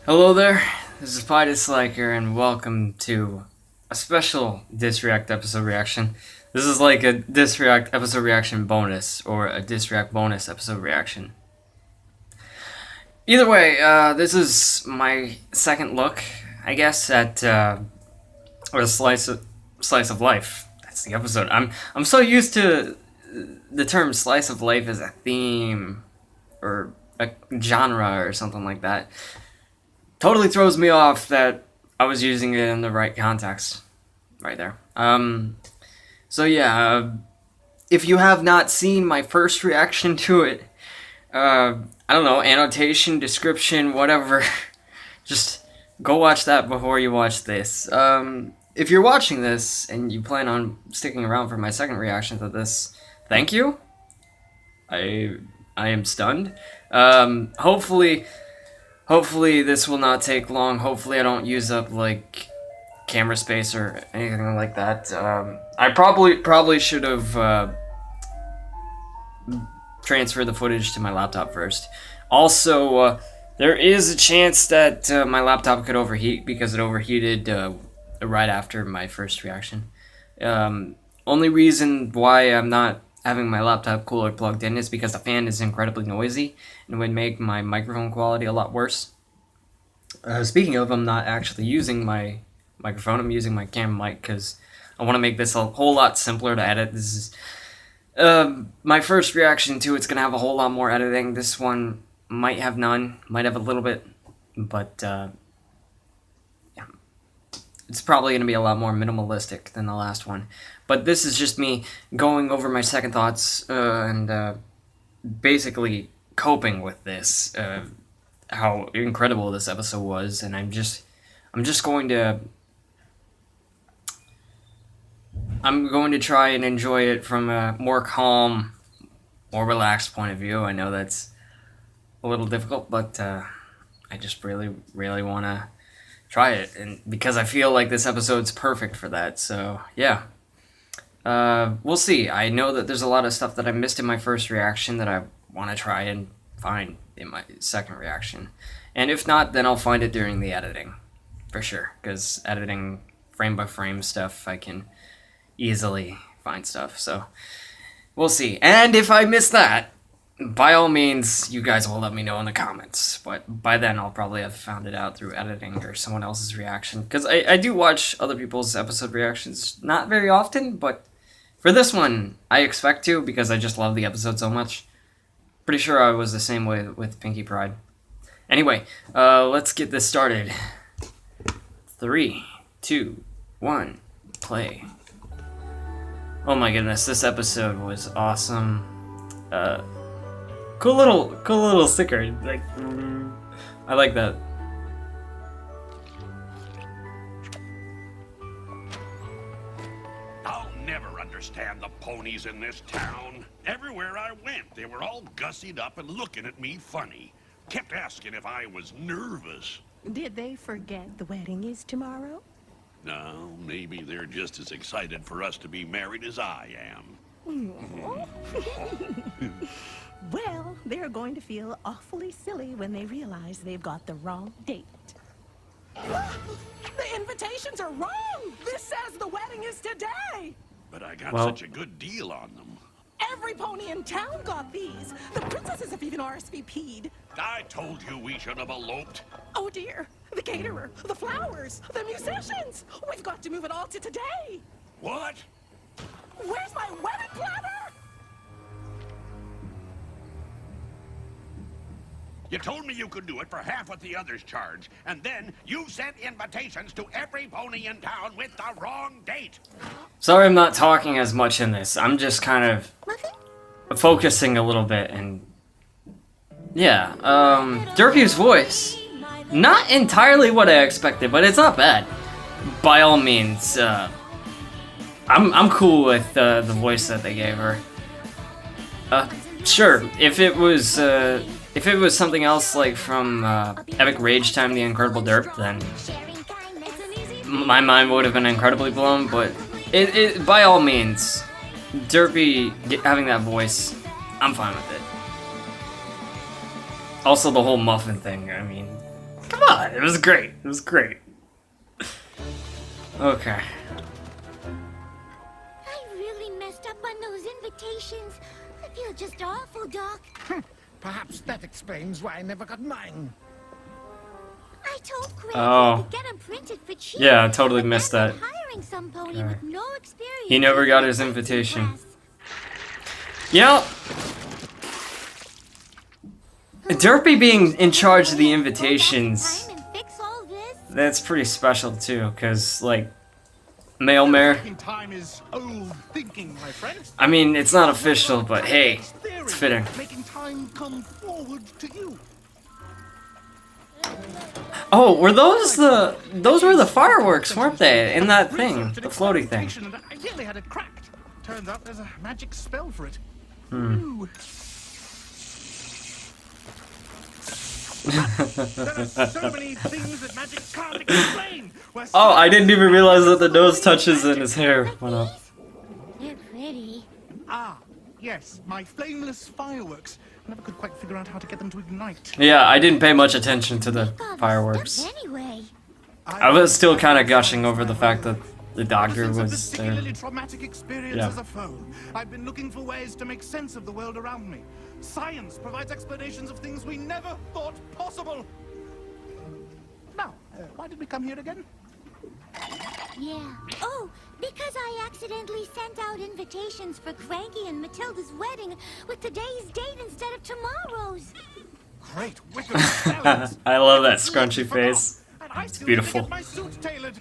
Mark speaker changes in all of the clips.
Speaker 1: Hello there, this is Pie Disliker, and welcome to a special Disreact episode reaction. This is like a Disreact episode reaction bonus, or a Disreact bonus episode reaction. Either way, this is my second look, I guess, at or a slice of life. That's the episode. I'm so used to the term slice of life as a theme or a genre or something like that. Totally throws me off that I was using it in the right context right there. So yeah, if you have not seen my first reaction to it, I don't know, annotation, description, whatever, just go watch that before you watch this. If you're watching this and you plan on sticking around for my second reaction to this, thank you. I am stunned. Hopefully this will not take long. Hopefully I don't use up like camera space or anything like that. I probably should have transferred the footage to my laptop first. Also, there is a chance that my laptop could overheat because it overheated right after my first reaction. Only reason why I'm not having my laptop cooler plugged in is because the fan is incredibly noisy and would make my microphone quality a lot worse. Speaking of, I'm not actually using my microphone. I'm using my camera mic because I want to make this a whole lot simpler to edit. This is my first reaction to it's going to have a whole lot more editing. This one might have none, might have a little bit, but yeah. It's probably going to be a lot more minimalistic than the last one. But this is just me going over my second thoughts and basically coping with this, how incredible this episode was, and I'm just going to try and enjoy it from a more calm, more relaxed point of view. I know that's a little difficult, but I just really want to try it, and because I feel like this episode's perfect for that. So yeah, we'll see. I know that there's a lot of stuff that I missed in my first reaction that I want to try and find in my second reaction, and if not, then I'll find it during the editing for sure, because editing frame by frame stuff, I can easily find stuff. So we'll see, and if I miss that, by all means, you guys will let me know in the comments, but by then I'll probably have found it out through editing or someone else's reaction, because I do watch other people's episode reactions, not very often, but for this one, I expect to, because I just love the episode so much. Pretty sure I was the same way with Pinky Pride. Anyway, let's get this started. 3, 2, 1, play. Oh my goodness, this episode was awesome. Cool little sticker. Like, I like that.
Speaker 2: I'll never understand the ponies in this town. Everywhere I went, they were all gussied up and looking at me funny. Kept asking if I was nervous.
Speaker 3: Did they forget the wedding is tomorrow?
Speaker 2: No, maybe they're just as excited for us to be married as I am.
Speaker 3: Well, they're going to feel awfully silly when they realize they've got the wrong date. The invitations are wrong! This says the wedding is today!
Speaker 2: But I got such a good deal on them.
Speaker 3: Every pony in town got these! The princesses have even RSVP'd.
Speaker 2: I told you we should have eloped.
Speaker 3: Oh dear! The caterer, the flowers, the musicians! We've got to move it all to today!
Speaker 2: What?
Speaker 3: Where's my wedding planner?
Speaker 2: You told me you could do it for half what the others charge, and then you sent invitations to every pony in town with the wrong date.
Speaker 1: Sorry I'm not talking as much in this. I'm just kind of focusing a little bit, and yeah, Derpy's voice, not entirely what I expected, but it's not bad. By all means, I'm cool with the voice that they gave her. Sure, if it was something else like from Epic Rage Time, The Incredible Derp, then my mind would have been incredibly blown, but it by all means, Derpy having that voice, I'm fine with it. Also, the whole muffin thing, I mean, Come on, it was great. It was great. Okay.
Speaker 4: I really messed up on those invitations. I feel just awful, Doc.
Speaker 5: Perhaps that explains why I never got mine.
Speaker 4: I told Craig
Speaker 1: Oh.
Speaker 4: he could get them printed for cheap.
Speaker 1: Yeah, I totally
Speaker 4: but
Speaker 1: missed
Speaker 4: that's
Speaker 1: that.
Speaker 4: like hiring some pony
Speaker 1: Okay.
Speaker 4: with no experience.
Speaker 1: He never
Speaker 4: using
Speaker 1: got
Speaker 4: a
Speaker 1: his
Speaker 4: printing
Speaker 1: invitation.
Speaker 4: press.
Speaker 1: You know, Derpy being in charge of the invitations,
Speaker 4: Time and fix all this.
Speaker 1: that's pretty special too, because, like, Mail Mare,
Speaker 5: Making time is old thinking, my friend.
Speaker 1: I mean, it's not official, but hey, it's fitting.
Speaker 5: Making time come forward to you.
Speaker 1: Oh, were those were the fireworks, weren't they? In that thing, the floaty thing.
Speaker 5: I nearly had it cracked. Turns out there's a magic spell for it.
Speaker 1: Hmm.
Speaker 5: There are so many things that magic can't explain.
Speaker 1: Oh, I didn't even realize that the nose touches and his hair went up.
Speaker 4: They're pretty.
Speaker 5: Ah, yes, my flameless fireworks. I never could quite figure out how to get them to ignite.
Speaker 1: Yeah, I didn't pay much attention to the
Speaker 4: Make all this
Speaker 1: fireworks.
Speaker 4: stuff Anyway.
Speaker 1: I was still kind of gushing over the fact that the doctor
Speaker 5: Ever since a
Speaker 1: was
Speaker 5: particularly
Speaker 1: there.
Speaker 5: traumatic experience
Speaker 1: Yeah.
Speaker 5: as a foe, I've been looking for ways to make sense of the world around me. Science provides explanations of things we never thought possible. Now, why did we come here again?
Speaker 4: Yeah. Oh, because I accidentally sent out invitations for Cranky and Matilda's wedding with today's date instead of tomorrow's.
Speaker 5: Great wicked stallions.
Speaker 1: I love that
Speaker 5: Completely
Speaker 1: scrunchy
Speaker 5: forgot.
Speaker 1: face.
Speaker 5: And I still
Speaker 1: beautiful.
Speaker 5: need to get my suit tailored.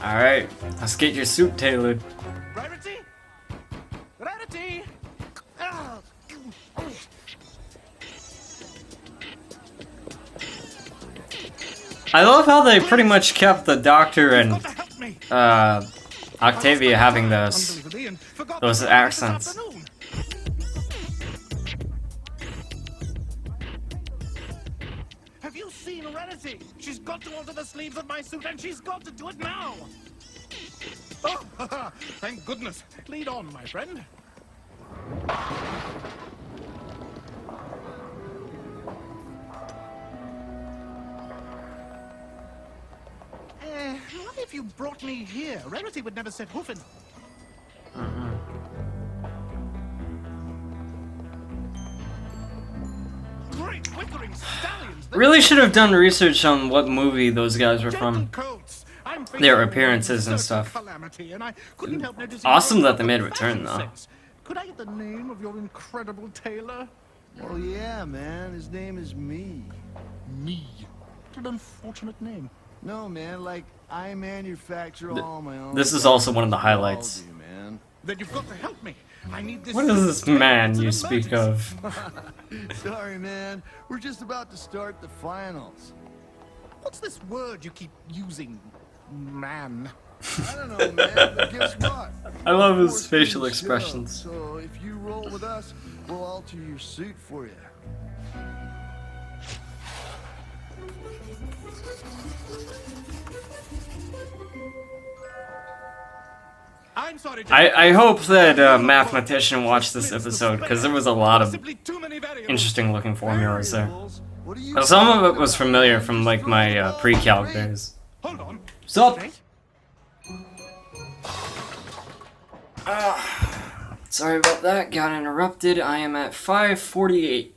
Speaker 1: Alright, let's get your suit tailored.
Speaker 5: Rarity? Rarity! Ah.
Speaker 1: I love how they pretty much kept the doctor and
Speaker 5: Got to help me.
Speaker 1: Octavia having those
Speaker 5: Unbelievably, and forgot
Speaker 1: those
Speaker 5: to bring it this
Speaker 1: accents.
Speaker 5: afternoon. Have you seen Rarity? She's got to alter the sleeves of my suit, and she's got to do it now. Oh, thank goodness. Lead on, my friend. What if you brought me here? Rarity would never set hoof in. Great whickering stallions! They're
Speaker 1: Really should have done research on what movie those guys were
Speaker 5: gentle
Speaker 1: from.
Speaker 5: coats. I'm
Speaker 1: Their
Speaker 5: facing
Speaker 1: appearances and
Speaker 5: certain
Speaker 1: stuff.
Speaker 5: Calamity, and I couldn't help noticing
Speaker 1: Awesome
Speaker 5: your
Speaker 1: that they made a
Speaker 5: fashion
Speaker 1: return, though.
Speaker 5: sense. Could I get the name of your incredible tailor?
Speaker 6: Oh yeah, man. His name is Me.
Speaker 5: Me. What an unfortunate name.
Speaker 6: No, man. Like I manufacture all my own.
Speaker 1: This is
Speaker 6: stuff.
Speaker 1: also one of the highlights.
Speaker 6: All do, man.
Speaker 5: Then you've got to help me. I need this.
Speaker 1: What is this man
Speaker 5: It's an
Speaker 1: you speak
Speaker 5: emergency.
Speaker 1: of?
Speaker 6: Sorry, man. We're just about to start the finals.
Speaker 5: What's this word you keep using, man?
Speaker 6: I don't know, man. But guess what?
Speaker 1: I love his
Speaker 6: Force
Speaker 1: facial
Speaker 6: me to show.
Speaker 1: expressions.
Speaker 6: So if you roll with us, we'll alter your suit for you.
Speaker 5: I'm sorry. to-
Speaker 1: I hope that Mathematician watched this episode, because there was a lot of
Speaker 5: Possibly too many variables.
Speaker 1: interesting looking formulas there.
Speaker 6: Variables? What do you
Speaker 1: Some of it was familiar from like my pre-calc days.
Speaker 5: Hold on.
Speaker 1: Sup?
Speaker 5: Wait.
Speaker 1: Sorry about that, got interrupted. I am at 5:48.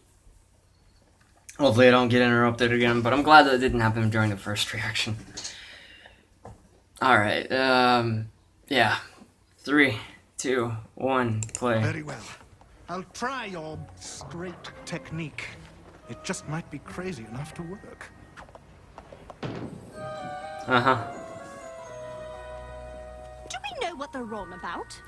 Speaker 1: Hopefully I don't get interrupted again, but I'm glad that didn't happen during the first reaction. Alright, yeah. 3, 2, 1, play.
Speaker 5: Very well. I'll try your straight technique. It just might be crazy enough to work.
Speaker 1: Uh-huh.
Speaker 3: Do we know what they're on about?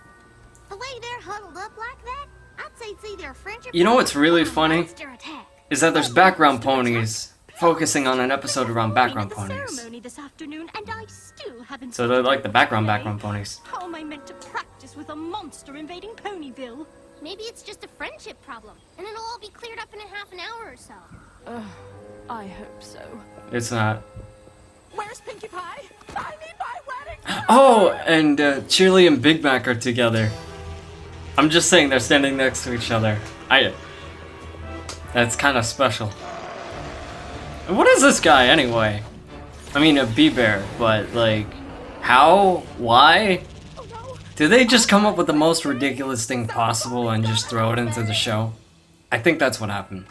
Speaker 4: The way they're huddled up like that, I'd say it's either a friendship.
Speaker 1: You know what's really
Speaker 4: or a
Speaker 1: funny?
Speaker 4: monster attack.
Speaker 1: Is that there's background ponies focusing on an episode around background
Speaker 3: Performing at the
Speaker 1: ponies.
Speaker 3: ceremony this afternoon, and I still haven't.
Speaker 1: So they're like the background
Speaker 3: today.
Speaker 1: ponies.
Speaker 3: How am I meant to practice with a monster invading Ponyville?
Speaker 4: Maybe it's just a friendship problem, and it'll all be cleared up in a half an hour or so.
Speaker 3: I hope so.
Speaker 1: It's not.
Speaker 3: Where's Pinkie Pie? I need my wedding.
Speaker 1: Oh, and Cheerly and Big Mac are together. I'm just saying they're standing next to each other. That's kind of special. What is this guy anyway? I mean, a bugbear, but like, how? Why?
Speaker 3: Oh no!
Speaker 1: Do they just come up with the most ridiculous thing possible and just throw it into the show? I think that's what happened.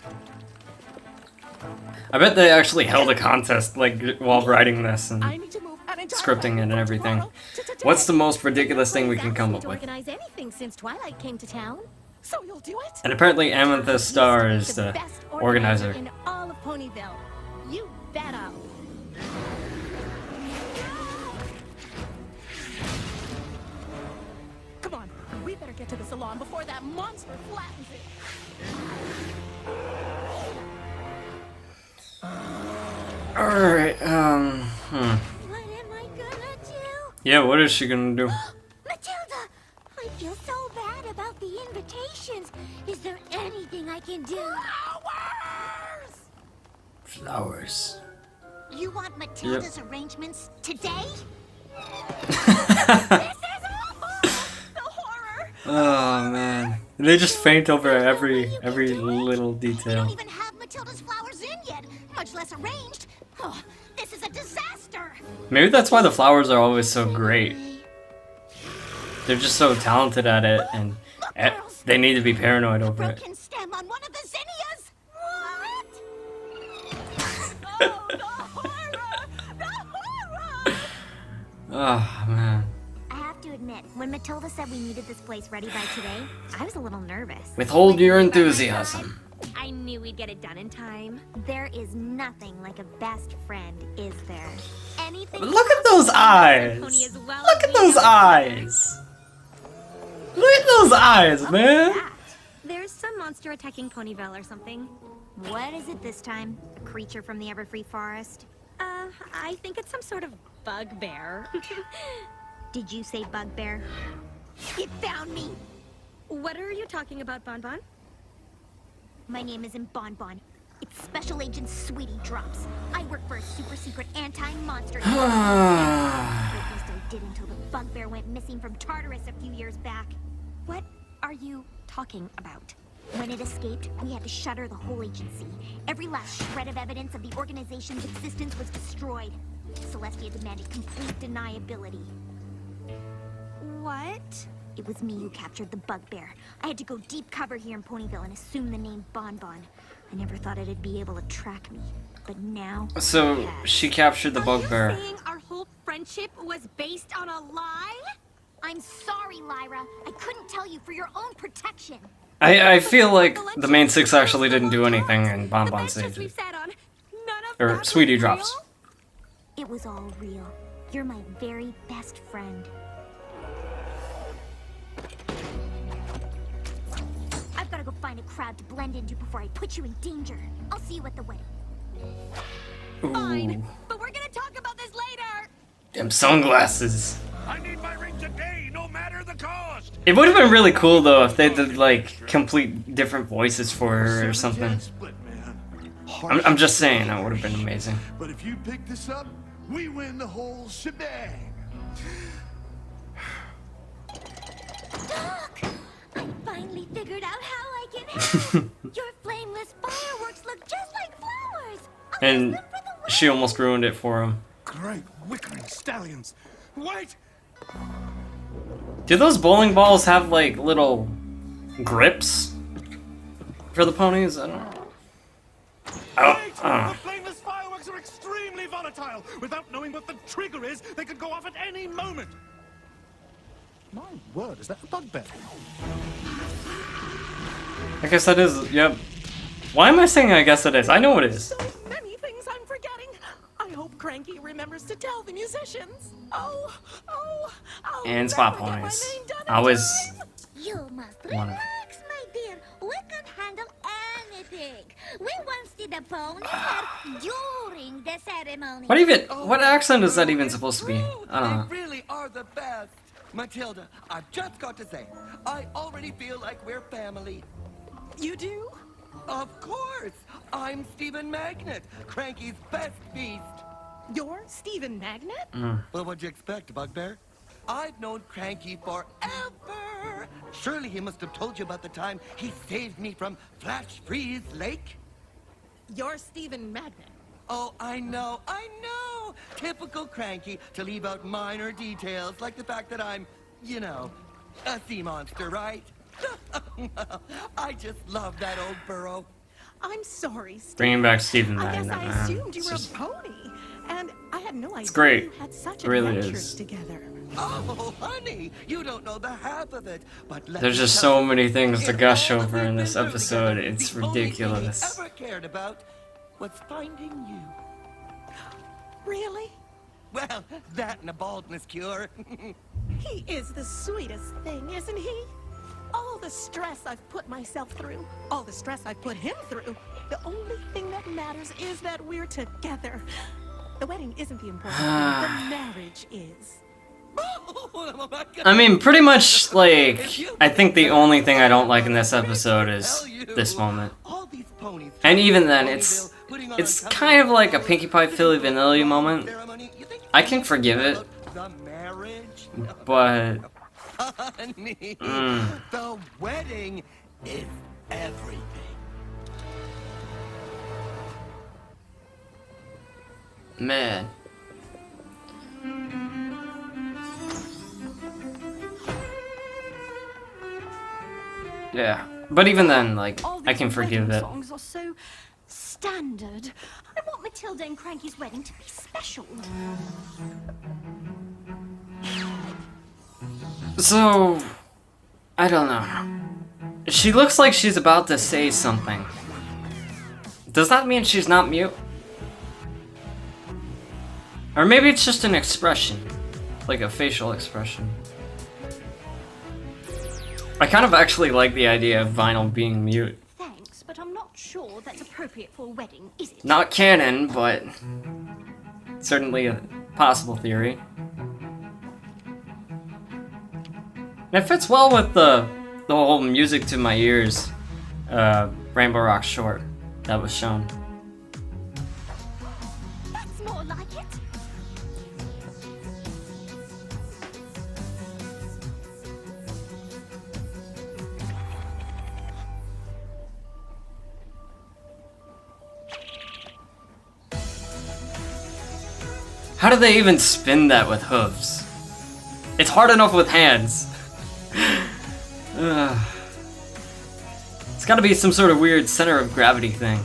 Speaker 1: I bet they actually held a contest like while writing this and
Speaker 3: I need to move an entire
Speaker 1: scripting it and
Speaker 3: from
Speaker 1: everything.
Speaker 3: tomorrow to today.
Speaker 1: What's the most ridiculous thing we can come up
Speaker 4: To
Speaker 1: with?
Speaker 4: organize anything since Twilight came to town.
Speaker 3: So you'll do it?
Speaker 1: And apparently Amethyst Star is the
Speaker 4: best
Speaker 1: organizer.
Speaker 4: in all of Ponyville. You bet I'll.
Speaker 3: Come on, we better get to the salon before that monster flattens it.
Speaker 1: Alright,
Speaker 4: What am I gonna do?
Speaker 1: Yeah, what is she gonna do?
Speaker 4: Matilda! I feel so bad about the invitations. Is there anything I can do?
Speaker 1: Flowers.
Speaker 4: You want Matilda's arrangements today?
Speaker 3: This is awful! The horror!
Speaker 1: Oh man. They just faint over every little
Speaker 4: We
Speaker 1: detail.
Speaker 4: don't even have Matilda's flowers in yet, much less arranged. Oh, this is a disaster!
Speaker 1: Maybe that's why the flowers are always so great. They're just so talented at it and they need to be paranoid over it.
Speaker 4: Broken stem on one of the zinnias! What?
Speaker 3: Oh, the horror! The horror!
Speaker 1: Oh man.
Speaker 4: I have to admit, when Matilda said we needed this place ready by today, I was a little nervous.
Speaker 1: Withhold your enthusiasm.
Speaker 4: I knew we'd get it done in time. There is nothing like a best friend, is there? Anything.
Speaker 1: Look at those eyes! Look at those eyes! Look at those eyes, man!
Speaker 4: There's some monster attacking Ponyville or something. What is it this time? A creature from the Everfree Forest? I think it's some sort of bugbear. Did you say bugbear? It found me! What are you talking about, Bonbon? My name isn't Bonbon. It's Special Agent Sweetie Drops. I work for a super secret anti-monster. At least I did until the bugbear went missing from Tartarus a few years back. What are you talking about? When it escaped, we had to shutter the whole agency. Every last shred of evidence of the organization's existence was destroyed. Celestia demanded complete deniability. What? It was me who captured the bugbear. I had to go deep cover here in Ponyville and assume the name Bonbon. I never thought it'd be able to track me, but now.
Speaker 1: So she captured the bugbear.
Speaker 4: Are you saying our whole friendship was based on a lie? I'm sorry, Lyra. I couldn't tell you for your own protection.
Speaker 1: I feel like the main six actually didn't do anything and Bonbon saved it. Or Sweetie Drops.
Speaker 4: It was all real. You're my very best friend. I've got to go find a crowd to blend into before I put you in danger. I'll see you at the wedding.
Speaker 1: Ooh,
Speaker 4: But we're gonna talk about this later.
Speaker 1: them sunglasses.
Speaker 2: I need my ring today, no matter the cost.
Speaker 1: It would have been really cool though if they did like complete different voices for her or something.
Speaker 5: Split, man.
Speaker 1: I'm just saying that would have been amazing.
Speaker 6: But if you pick this up, we win the whole shebang.
Speaker 4: Doc! I finally figured out how I can help. Your flameless fireworks look just like flowers. I'll use
Speaker 1: And
Speaker 4: them for the
Speaker 1: she almost ruined it for him.
Speaker 5: Great wickering stallions. Wait!
Speaker 1: Do those bowling balls have like little grips for the ponies? I don't know.
Speaker 5: Wait!
Speaker 1: Oh,
Speaker 5: The flameless fireworks are extremely volatile. Without knowing what the trigger is, they could go off at any moment. My word, is that a bugbear?
Speaker 1: I guess that is, yep. Why am I saying I guess it is? I know it is.
Speaker 3: So many things I'm forgetting. I hope Cranky remembers to tell the musicians. Oh,
Speaker 1: And spot
Speaker 3: never get my
Speaker 1: ponies.
Speaker 3: name done in
Speaker 1: Always
Speaker 3: time.
Speaker 4: You must
Speaker 1: One of-
Speaker 4: relax, my dear. We can handle anything. We once did a pony head during the ceremony.
Speaker 1: what accent is that even supposed to be? I don't know.
Speaker 7: They really are the best. Matilda, I've just got to say, I already feel like we're family.
Speaker 3: You do?
Speaker 7: Of course! I'm Stephen Magnet, Cranky's best beast.
Speaker 3: You're Stephen Magnet?
Speaker 7: Well, what'd you expect, Bugbear? I've known Cranky forever. Surely he must have told you about the time he saved me from Flash Freeze Lake?
Speaker 3: You're Stephen Magnet.
Speaker 7: Oh, I know. Typical cranky to leave out minor details, like the fact that I'm, you know, a sea monster, right? I just love that old burrow.
Speaker 3: I'm sorry, Steve.
Speaker 1: Bringing back Stephen
Speaker 3: I guess
Speaker 1: Magnet,
Speaker 3: I
Speaker 1: man.
Speaker 3: assumed you
Speaker 1: It's
Speaker 3: were
Speaker 1: just-
Speaker 3: a pony, and I had no idea
Speaker 1: great.
Speaker 3: you had such
Speaker 1: It really
Speaker 3: adventures
Speaker 1: is.
Speaker 3: together.
Speaker 7: Oh, honey, you don't know the half of it. But let
Speaker 1: There's
Speaker 7: me
Speaker 1: just
Speaker 7: tell
Speaker 1: so
Speaker 7: you,
Speaker 1: many things to
Speaker 7: in
Speaker 1: gush
Speaker 7: all that
Speaker 1: over
Speaker 7: we've
Speaker 1: in
Speaker 7: been
Speaker 1: this
Speaker 7: through
Speaker 1: episode.
Speaker 7: together,
Speaker 1: It's
Speaker 7: the only thing
Speaker 1: ridiculous.
Speaker 7: he ever cared about was finding you.
Speaker 3: Really?
Speaker 7: Well, that and a baldness cure.
Speaker 3: He is the sweetest thing, isn't he? All the stress I've put myself through, all the stress I've put him through, the only thing that matters is that we're together. The wedding isn't the important thing, the marriage is.
Speaker 7: Oh, my God.
Speaker 1: I mean, pretty much, like, I think the only thing I don't like in this episode is this moment.
Speaker 7: All these ponies
Speaker 1: And even then, it's kind of like a Pinkie Pie Philly Vanilli moment. I can forgive it,
Speaker 7: The marriage?
Speaker 1: but
Speaker 7: Honey, the wedding is everything.
Speaker 1: man. Yeah, but even then, like,
Speaker 4: All
Speaker 1: I
Speaker 4: these
Speaker 1: can forgive
Speaker 4: wedding
Speaker 1: it.
Speaker 4: songs are so standard. I want Matilda and Cranky's wedding to be special.
Speaker 1: So, I don't know. She looks like she's about to say something. Does that mean she's not mute? Or maybe it's just an expression. Like a facial expression. I kind of actually like the idea of Vinyl being mute.
Speaker 4: Thanks, but I'm not sure that's appropriate for a wedding, is it?
Speaker 1: Not canon, but certainly a possible theory. And it fits well with the whole music to my ears Rainbow Rock short that was shown.
Speaker 4: That's more like it.
Speaker 1: How do they even spin that with hooves? It's hard enough with hands. Ugh. It's gotta be some sort of weird center of gravity thing.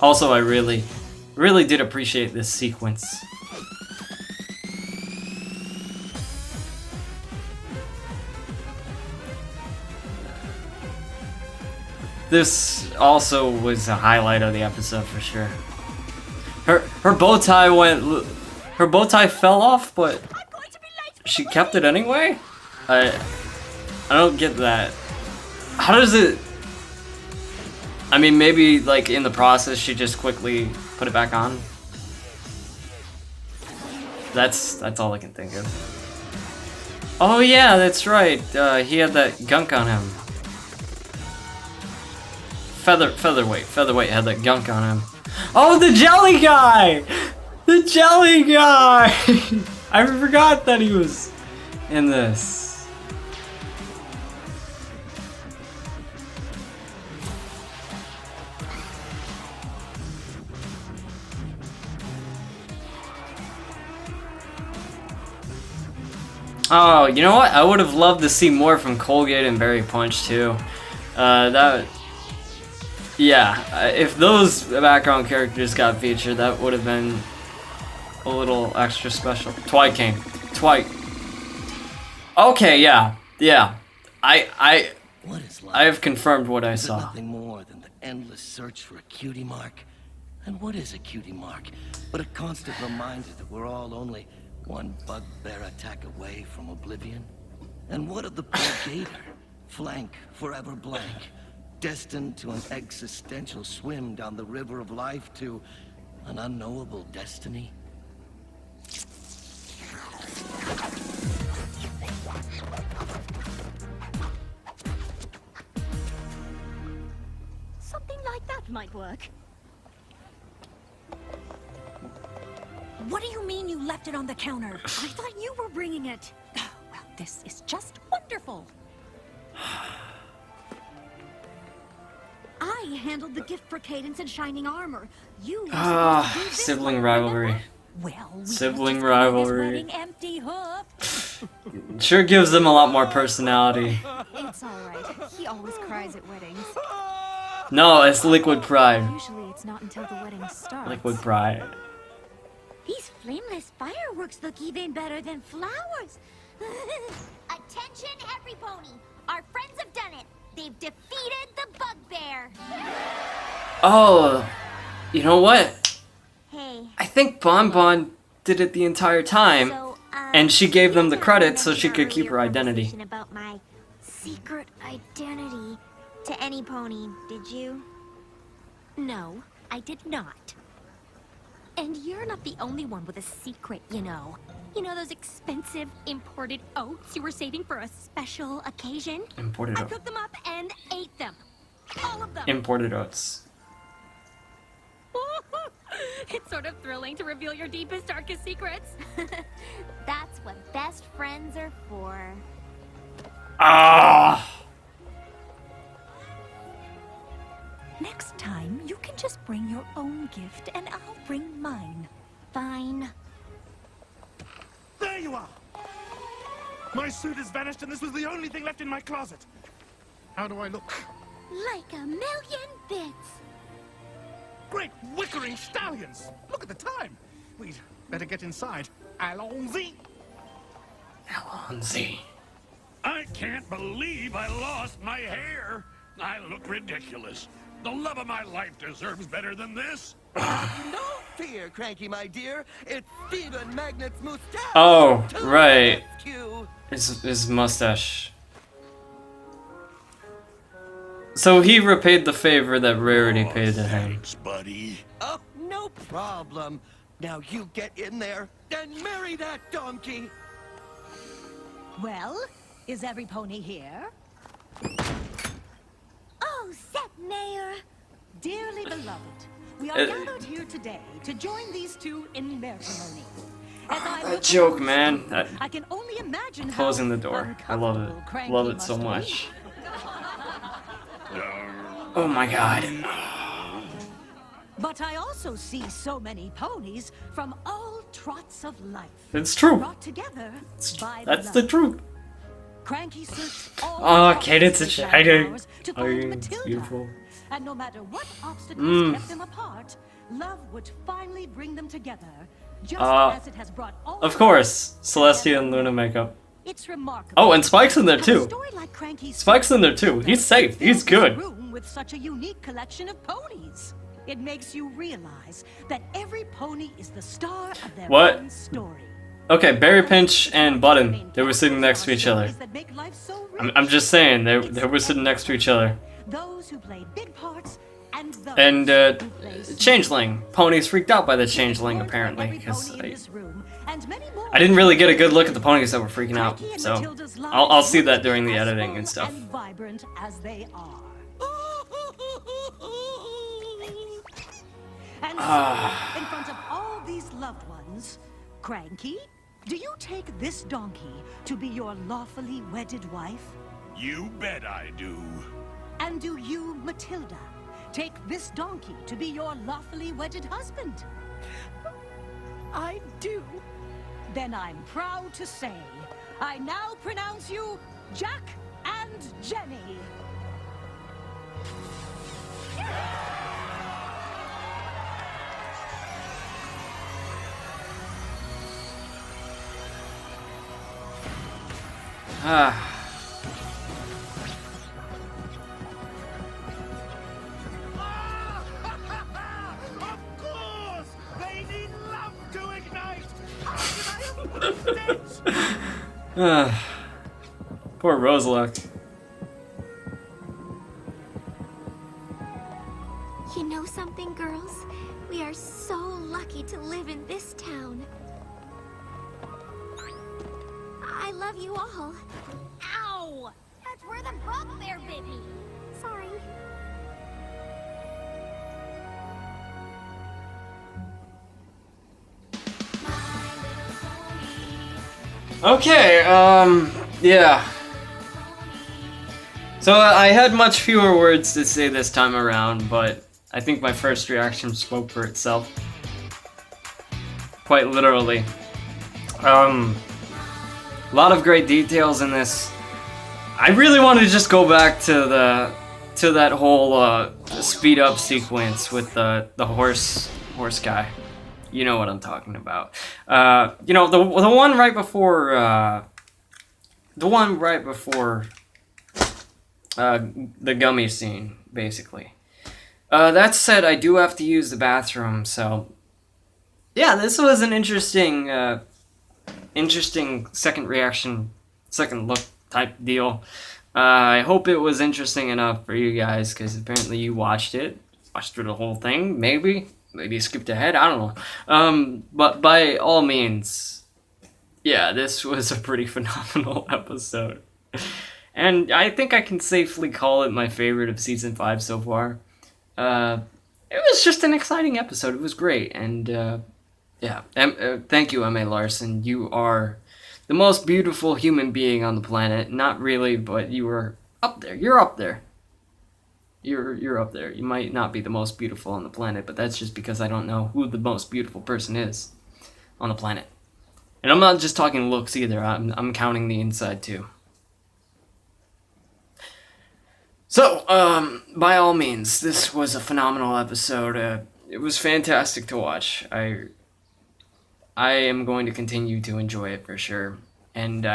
Speaker 1: Also, I really did appreciate this sequence. This also was a highlight of the episode for sure. Her bow tie her bow tie fell off, but she kept it anyway? I don't get that. How does it... I mean, maybe like in the process she just quickly put it back on. That's all I can think of. Oh yeah, that's right. He had that gunk on him. Featherweight had that gunk on him. Oh, the jelly guy! The jelly guy! I forgot that he was in this. Oh, you know what? I would have loved to see more from Colgate and Berry Punch too. Yeah, if those background characters got featured, that would have been a little extra special. Twite came. Twite. Okay, yeah. I
Speaker 7: What is life?
Speaker 1: have confirmed what I
Speaker 7: Is it
Speaker 1: saw.
Speaker 7: nothing more than the endless search for a cutie mark? And what is a cutie mark but a constant reminder that we're all only one bugbear attack away from oblivion? And what of the poor gator? Flank forever blank, destined to an existential swim down the river of life to an unknowable destiny?
Speaker 4: Something like that might work.
Speaker 8: What do you mean you left it on the counter? I thought you were bringing it. Oh, well, this is just wonderful. I handled the gift for Cadence and Shining Armor. You were supposed to do this
Speaker 1: Sibling
Speaker 8: one,
Speaker 1: rivalry.
Speaker 8: remember? Well, we
Speaker 1: Sibling
Speaker 8: just come at his
Speaker 1: rivalry.
Speaker 8: wedding empty-hooked.
Speaker 1: Sure gives them a lot more personality.
Speaker 4: It's alright. He always cries at weddings.
Speaker 1: No, it's liquid pride.
Speaker 4: Usually it's not until the wedding starts.
Speaker 1: Liquid pride.
Speaker 4: These flameless fireworks look even better than flowers.
Speaker 9: Attention, every pony. Our friends have done it. They've defeated the bugbear.
Speaker 1: Oh, you know what?
Speaker 4: Hey.
Speaker 1: I think Bon Bon did it the entire time,
Speaker 4: So,
Speaker 1: and she gave them the
Speaker 4: you
Speaker 1: credit so
Speaker 4: mentioned
Speaker 1: she
Speaker 4: our
Speaker 1: could keep her
Speaker 4: earlier
Speaker 1: identity.
Speaker 4: conversation about my secret identity to any pony, did you? No, I did not. And you're not the only one with a secret, you know. You know those expensive imported oats you were saving for a special occasion?
Speaker 1: Imported
Speaker 4: I
Speaker 1: oats.
Speaker 4: cooked them up and ate them. All of them.
Speaker 1: Imported oats.
Speaker 4: It's sort of thrilling to reveal your deepest, darkest secrets. That's what best friends are for.
Speaker 1: Ah!
Speaker 8: Next time, you can just bring your own gift, and I'll bring mine.
Speaker 4: Fine.
Speaker 5: There you are! My suit has vanished, and this was the only thing left in my closet. How do I look?
Speaker 4: Like a million bits.
Speaker 5: Great wickering stallions! Look at the time! We'd better get inside. Allons-y!
Speaker 1: Alonzi.
Speaker 2: I can't believe I lost my hair. I look ridiculous. The love of my life deserves better than this.
Speaker 7: No fear, Cranky, my dear. It's Steven Magnet's mustache.
Speaker 1: Oh,
Speaker 7: to the
Speaker 1: right.
Speaker 7: rescue.
Speaker 1: His mustache. So he repaid the favor that Rarity paid to him.
Speaker 2: Thanks, buddy.
Speaker 7: Oh, no problem. Now you get in there and marry that donkey.
Speaker 8: Well, is every pony here?
Speaker 9: Oh, Seth Mayor.
Speaker 8: Dearly beloved, we are gathered here today to join these two in matrimony. As I
Speaker 1: That
Speaker 8: look
Speaker 1: joke,
Speaker 8: around the
Speaker 1: man.
Speaker 8: room,
Speaker 1: That
Speaker 8: I can only imagine
Speaker 1: closing
Speaker 8: how
Speaker 1: the door. I love
Speaker 8: uncomfortable
Speaker 1: it.
Speaker 8: Cranky
Speaker 1: Love it so
Speaker 8: must be.
Speaker 1: much. Oh my god.
Speaker 8: But I also see so many ponies from all trots of life.
Speaker 1: It's true.
Speaker 8: Brought together by
Speaker 1: That's the
Speaker 8: love.
Speaker 1: truth.
Speaker 8: Cranky searched all
Speaker 1: Oh,
Speaker 8: across
Speaker 1: Cadence
Speaker 8: the
Speaker 1: and
Speaker 8: Sacred
Speaker 1: Shining.
Speaker 8: Flowers to
Speaker 1: Oh,
Speaker 8: find
Speaker 1: it's
Speaker 8: Matilda.
Speaker 1: beautiful.
Speaker 8: And no matter what obstacles kept them apart, love would finally bring them together, just as it has brought all
Speaker 1: Of course, Celestia and Luna makeup.
Speaker 8: It's remarkable.
Speaker 1: Oh, and Spike's in there
Speaker 8: how a
Speaker 1: too.
Speaker 8: story like Cranky's
Speaker 1: Spike's in there too. He's safe. He's
Speaker 8: fills a
Speaker 1: good.
Speaker 8: room with such a unique collection of ponies. It makes you realize that every pony is the star of their
Speaker 1: What?
Speaker 8: own story.
Speaker 1: Okay, Berry Pinch and Button, they were sitting next to each other. I'm just saying, they were sitting next to each other.
Speaker 8: Those who play big parts and those
Speaker 1: And,
Speaker 8: who play small.
Speaker 1: Changeling. Ponies freaked out by the Changeling,
Speaker 8: Born by
Speaker 1: apparently,
Speaker 8: every
Speaker 1: because
Speaker 8: pony in this room, and many more.
Speaker 1: I didn't really get a good look at the ponies that were freaking out,
Speaker 8: Cranky and
Speaker 1: so
Speaker 8: Matilda's lives
Speaker 1: I'll see
Speaker 8: would
Speaker 1: that
Speaker 8: be
Speaker 1: during the
Speaker 8: as
Speaker 1: editing
Speaker 8: full
Speaker 1: and stuff.
Speaker 8: And vibrant as they are. And so, in front of all these loved ones, Cranky, do you take this donkey to be your lawfully wedded wife?
Speaker 2: You bet I do.
Speaker 8: And do you, Matilda, take this donkey to be your lawfully wedded husband? I do. Then I'm proud to say, I now pronounce you Jack and Jenny.
Speaker 1: Ah.
Speaker 5: Of course! They need love to ignite! How could I have missed it?
Speaker 1: Ah. Poor Roseluck.
Speaker 4: You know something, girls? We are so lucky to live in this town. I love you all.
Speaker 9: Ow! That's where the bugbear bit me.
Speaker 4: Sorry.
Speaker 1: Okay, yeah. So I had much fewer words to say this time around, but I think my first reaction spoke for itself. Quite literally. A lot of great details in this. I really want to just go back to that whole speed up sequence with the horse guy. You know what I'm talking about. You know, the one right before the gummy scene, basically. That said, I do have to use the bathroom, so yeah, this was an interesting second reaction, second look type deal. I hope it was interesting enough for you guys, because apparently you watched through the whole thing, maybe you skipped ahead, I don't know. But by all means, yeah, this was a pretty phenomenal episode. And I think I can safely call it my favorite of Season 5 so far. It was just an exciting episode, it was great, and yeah, thank you, M.A. Larson, you are the most beautiful human being on the planet. Not really, but you are up there. You're up there. You're up there. You might not be the most beautiful on the planet, but that's just because I don't know who the most beautiful person is on the planet. And I'm not just talking looks either. I'm counting the inside too. So, by all means, this was a phenomenal episode. It was fantastic to watch. I am going to continue to enjoy it for sure. And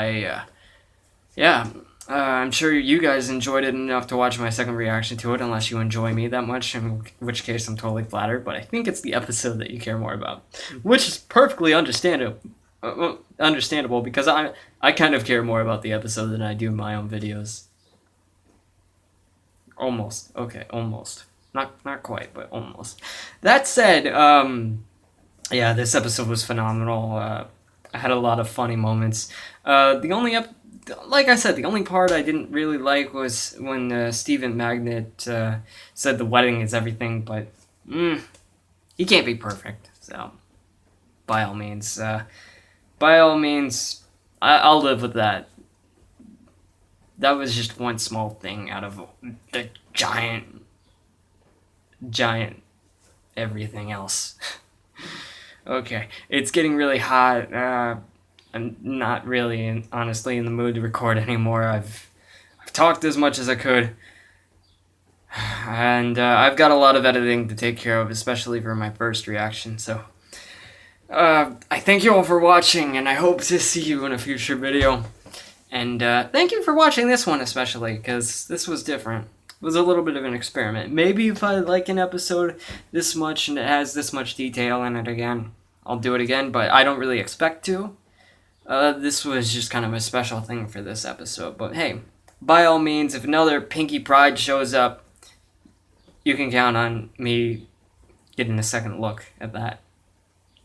Speaker 1: I'm sure you guys enjoyed it enough to watch my second reaction to it, unless you enjoy me that much, in which case I'm totally flattered. But I think it's the episode that you care more about, which is perfectly understandable, because I kind of care more about the episode than I do my own videos. Almost. Okay, almost. Not quite, but almost. That said, yeah, this episode was phenomenal. I had a lot of funny moments. Like I said, the only part I didn't really like was when Stephen Magnet said the wedding is everything, but he can't be perfect. So, by all means, I'll live with that. That was just one small thing out of the giant everything else. Okay, it's getting really hot. I'm not really, honestly, in the mood to record anymore. I've talked as much as I could, and I've got a lot of editing to take care of, especially for my first reaction. So, I thank you all for watching, and I hope to see you in a future video. And thank you for watching this one especially, because this was different. It was a little bit of an experiment. Maybe if I like an episode this much and it has this much detail in it again, I'll do it again, but I don't really expect to. This was just kind of a special thing for this episode. But hey, by all means, if another Pinky Pride shows up, you can count on me getting a second look at that.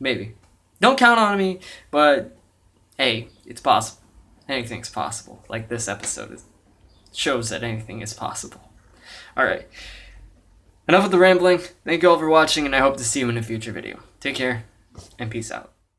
Speaker 1: Maybe. Don't count on me, but hey, it's possible. Anything's possible. Like this episode shows that anything is possible. Alright. Enough of the rambling. Thank you all for watching, and I hope to see you in a future video. Take care, and peace out.